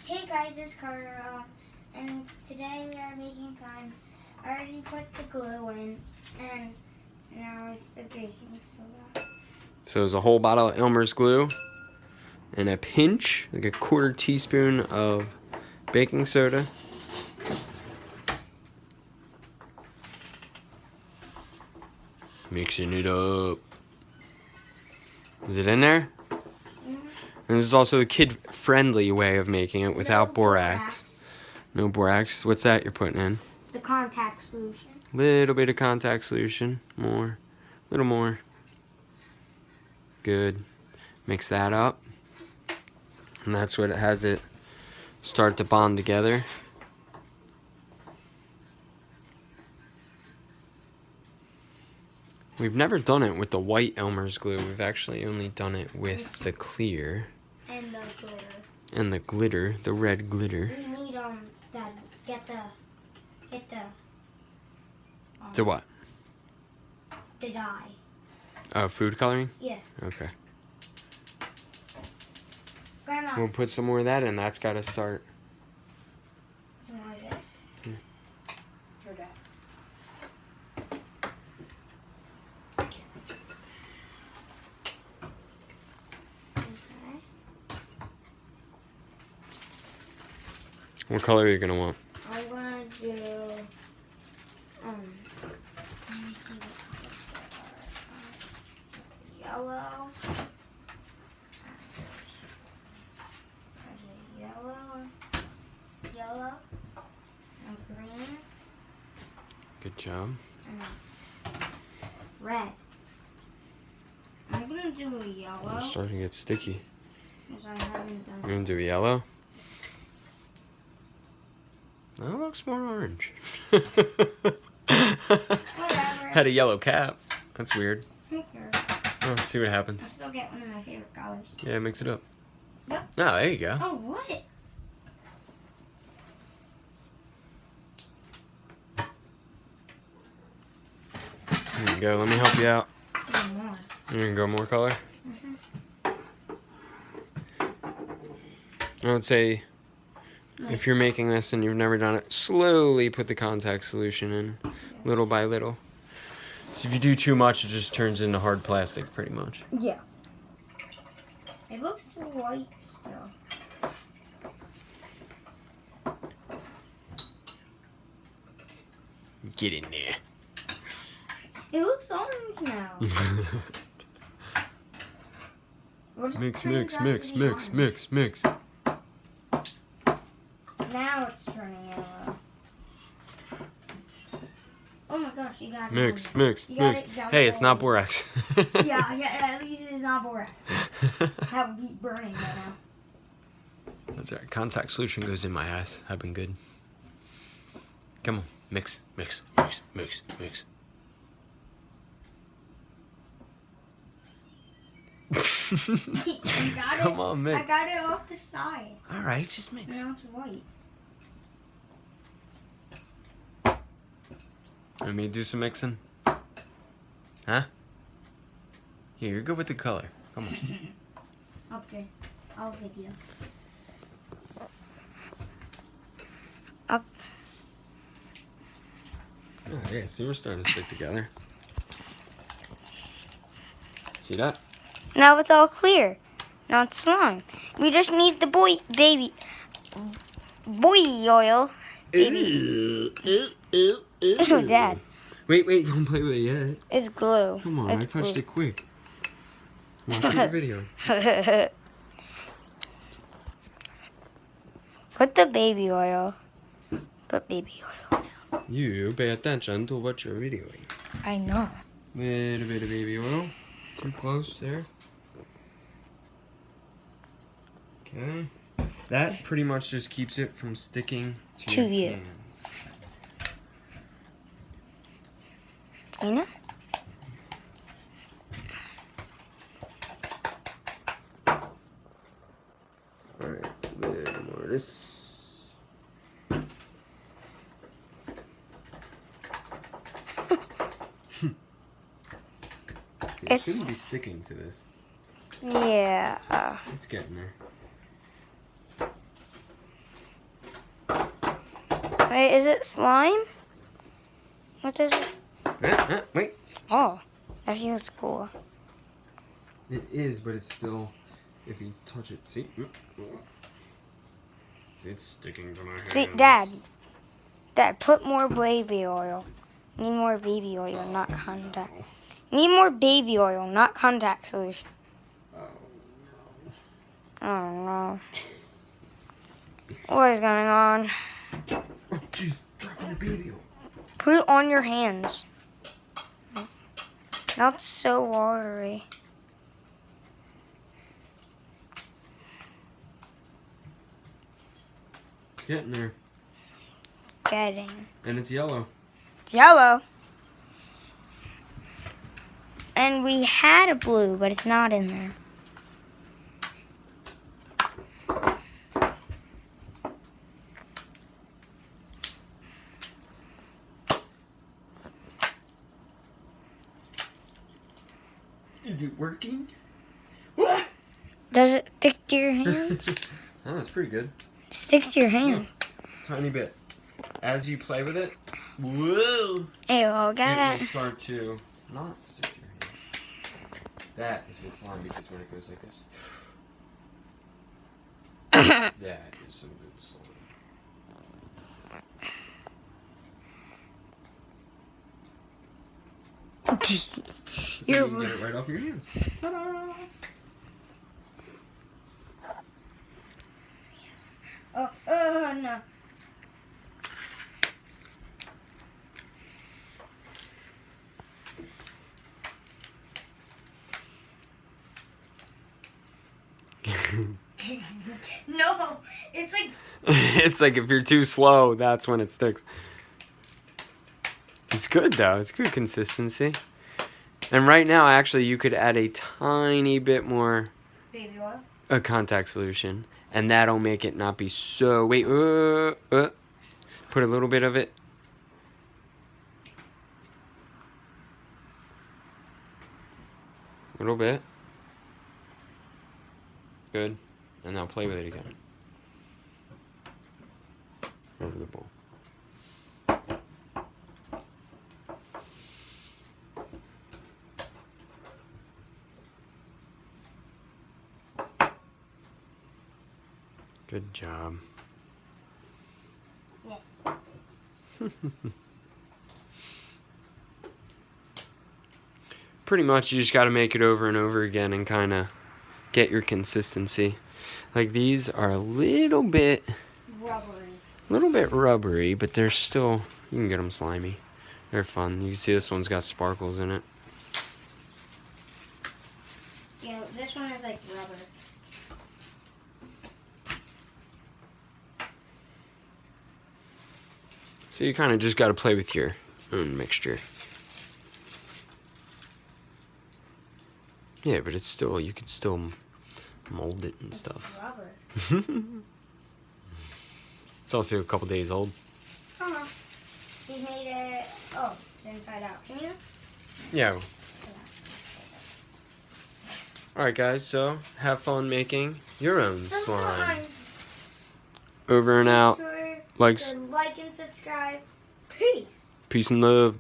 Hey guys, it's Carter, and today we are making slime. I already put the glue in, and now it's the baking soda. So there's a whole bottle of Elmer's glue, and a pinch, like a 1/4 teaspoon of baking soda. Mixing it up. Is it in there? And this is also a kid-friendly way of making it without borax. No borax. What's that you're putting in? The contact solution. Little bit of contact solution. More. Little more. Good. Mix that up. And that's what it has it start to bond together. We've never done it with the white Elmer's glue. We've actually only done it with the clear. And the glitter. And the glitter, the red glitter. We need that get the The what? The dye. Oh, food coloring? Yeah. Okay. Grandma. We'll put some more of that in. That's got to start. Some more of this. Yeah. Sure that. What color are you going to want? I want to do, let me see what colors there are. Yellow. There's a yellow, and green, Good job. and red. I'm going to do a yellow, It's starting to get sticky. because I haven't done You're going to do yellow? That looks more orange. Whatever. Had a yellow cap. That's weird. Who cares? Oh, let's see what happens. I'll still get one of my favorite colors. Yeah, mix it up. Yep. Oh, there you go. Oh, what? There you go. Let me help you out. Even more. You're going to go more color? I would say, if you're making this and you've never done it, slowly put the contact solution in, little by little. So if you do too much, it just turns into hard plastic, pretty much. Yeah. It looks so white still. Get in there. It looks orange now. Mix, mix, mix, mix, mix, mix. Now it's turning yellow. Oh my gosh, you got it. Mix, mix, You got mix. it, you got Hey, it it's not all. borax. Yeah, at least it's not borax. That would be burning right now. That's all right. Contact solution goes in my ass. I've been good. Come on. Mix, mix, mix, mix, mix. You got it. Come on, mix. I got it off the side. All right, just mix. Now it's white. Want me to do some mixing? Huh? Here, you're good with the color. Come on. Okay, I'll video. Up. Oh, yeah, see, we're starting to stick together. See that? Now it's all clear. Now it's slime. We just need the baby oil. Ew, ew, ew, Ew, Dad. Wait, don't play with it yet. It's glue. Come on, It's I touched glue. it quick. Watch the video. Put the baby oil. Put baby oil. You pay attention to what you're videoing. I know. Little bit of baby oil. Too close there. Okay. That pretty much just keeps it from sticking to your you. hands. You know? Alright, a little more of this. It shouldn't be sticking to this. Yeah. It's getting there. Wait, is it slime? What is it? Wait. Oh, that feels cool. It is, but it's still, if you touch it, see? See, it's sticking to my hands. See, Dad, put more baby oil. Need more baby oil, not contact. Need more baby oil, not contact solution. Oh no. What is going on? Oh, jeez, dropping the baby oil. Put it on your hands. Not so watery. It's getting there. Getting. And it's yellow. It's yellow. And we had a blue, but it's not in there. Is it working? Does it stick to your hands? Oh, that's pretty good. It sticks to your hand. Tiny bit. As you play with it, whoa! Hey, well, It got will start to not stick to your hands. That is good slime because when it goes like this, that is some good slime. You can get it right off your hands. Ta-da! Oh, no. No, it's like... It's like if you're too slow, that's when it sticks. It's good though. It's good consistency. And right now, actually, you could add a tiny bit more Baby oil? a contact solution, and that'll make it not be so. Wait, put a little bit of it. A little bit. Good. And now play with it again. Over the bowl. Good job. Yeah. Pretty much you just got to make it over and over again and kind of get your consistency. Like these are a little bit rubbery, but they're still, you can get them slimy. They're fun. You can see this one's got sparkles in it. Yeah, this one is like rubber. So you kind of just got to play with your own mixture. Yeah, but it's still, you can still mold it and stuff. Rubber. It's also a couple days old. Uh-huh. He made it, oh, it's inside out. Can you? Yeah. Alright guys, so have fun making your own slime. Over and out. Make sure Like to like and subscribe. Peace. Peace and love.